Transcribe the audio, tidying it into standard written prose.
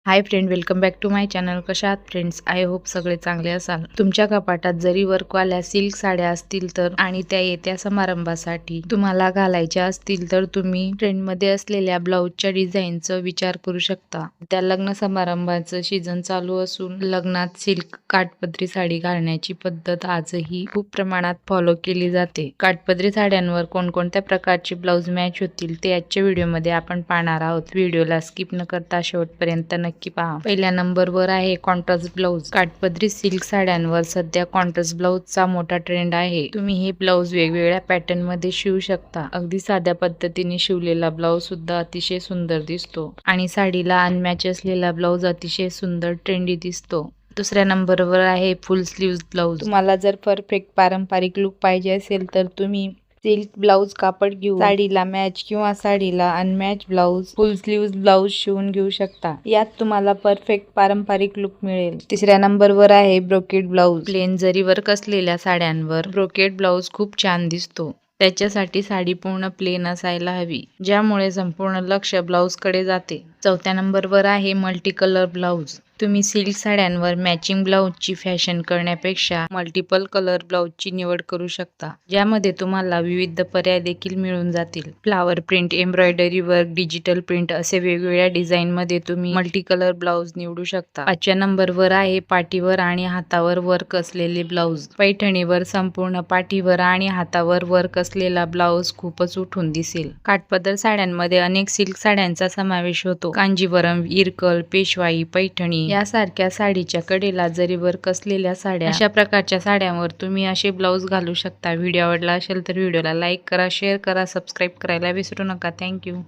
High friend, welcome back to my channel. कशा आहात friends? I hope सगळे चांगले असाल. तुमच्या कपाटात जरी वर्कवाल्या सिल्क साड्या असतील तर आणि त्या येत्या समारंभासाठी तुम्हाला घालायच्या असतील तर तुम्ही ट्रेंडमध्ये असलेल्या ब्लाऊजच्या डिझाईनचा विचार करू शकता. त्या लग्न समारंभाचं सीझन चालू असून लग्नात सिल्क काठपदरी साडी घालण्याची पद्धत आजही खूप प्रमाणात फॉलो केली जाते. काठपदरी साड्यांवर कोणकोणत्या प्रकारचे ब्लाऊज मॅच होतील ते आजच्या व्हिडिओमध्ये आपण पाहणार आहोत. व्हिडिओला स्किप न करता शेवटपर्यंत नक्की पहा. पहिल्या नंबरवर आहे कॉन्ट्रास्ट ब्लाऊज. काठपदरी सिल्क साड्यांवर सध्या कॉन्ट्रास्ट ब्लाऊजचा मोठा ट्रेंड आहे. तुम्ही हे ब्लाऊज वेगवेगळ्या पॅटर्न मध्ये शिवू शकता. अगदी साध्या पद्धतीने शिवलेला ब्लाऊज सुद्धा अतिशय सुंदर दिसतो आणि साडीला अनमॅच असलेला ब्लाऊज अतिशय सुंदर ट्रेंडी दिसतो. दुसऱ्या नंबरवर आहे फुल स्लीव्ह ब्लाऊज. तुम्हाला जर परफेक्ट पारंपरिक लुक पाहिजे असेल तर तुम्ही सिल्क ब्लाऊज कापड घेऊन साडीला मॅच किंवा साडीला अनमॅच ब्लाऊज फुल स्लीव्ह ब्लाऊज शिवून घेऊ शकता. यात तुम्हाला परफेक्ट पारंपरिक लुक मिळेल. तिसऱ्या नंबरवर आहे ब्रोकेड ब्लाऊज. प्लेन जरी वर्क असलेल्या साड्यांवर ब्रोकेड ब्लाऊज खूप छान दिसतो. त्याच्यासाठी साडी पूर्ण प्लेन असायला हवी, ज्यामुळे संपूर्ण लक्ष ब्लाऊज कडे जाते. चौथ्या नंबरवर आहे मल्टी कलर ब्लाऊज. तुम्ही सिल्क साड्यांवर मॅचिंग ब्लाऊजची फॅशन करण्यापेक्षा मल्टिपल कलर ब्लाऊजची निवड करू शकता, ज्यामध्ये तुम्हाला विविध पर्याय देखील मिळून जातील. Flower print, embroidery work, digital print असे वेगवेगळ्या डिझाईन मध्ये तुम्ही मल्टी कलर ब्लाऊज निवडू शकता. पाचव्या नंबरवर आहे पाठीवर आणि हातावर वर्क असलेले ब्लाऊज. पैठणीवर संपूर्ण पाठीवर आणि हातावर वर्क असलेला ब्लाऊज खूपच उठून दिसेल. काठपदर साड्यांमध्ये अनेक सिल्क साड्यांचा समावेश होतो. कांजीवरम, इरकल, पेशवाई, पैठणी यासारख्या साडीच्या कडेला जरी वर्क असलेल्या साड्या, अशा प्रकारच्या साड्यांवर तुम्ही असे ब्लाऊज घालू शकता. व्हिडिओ आवडला असेल तर व्हिडिओला लाईक करा, शेअर करा, सबस्क्राईब करायला विसरू नका. थँक्यू.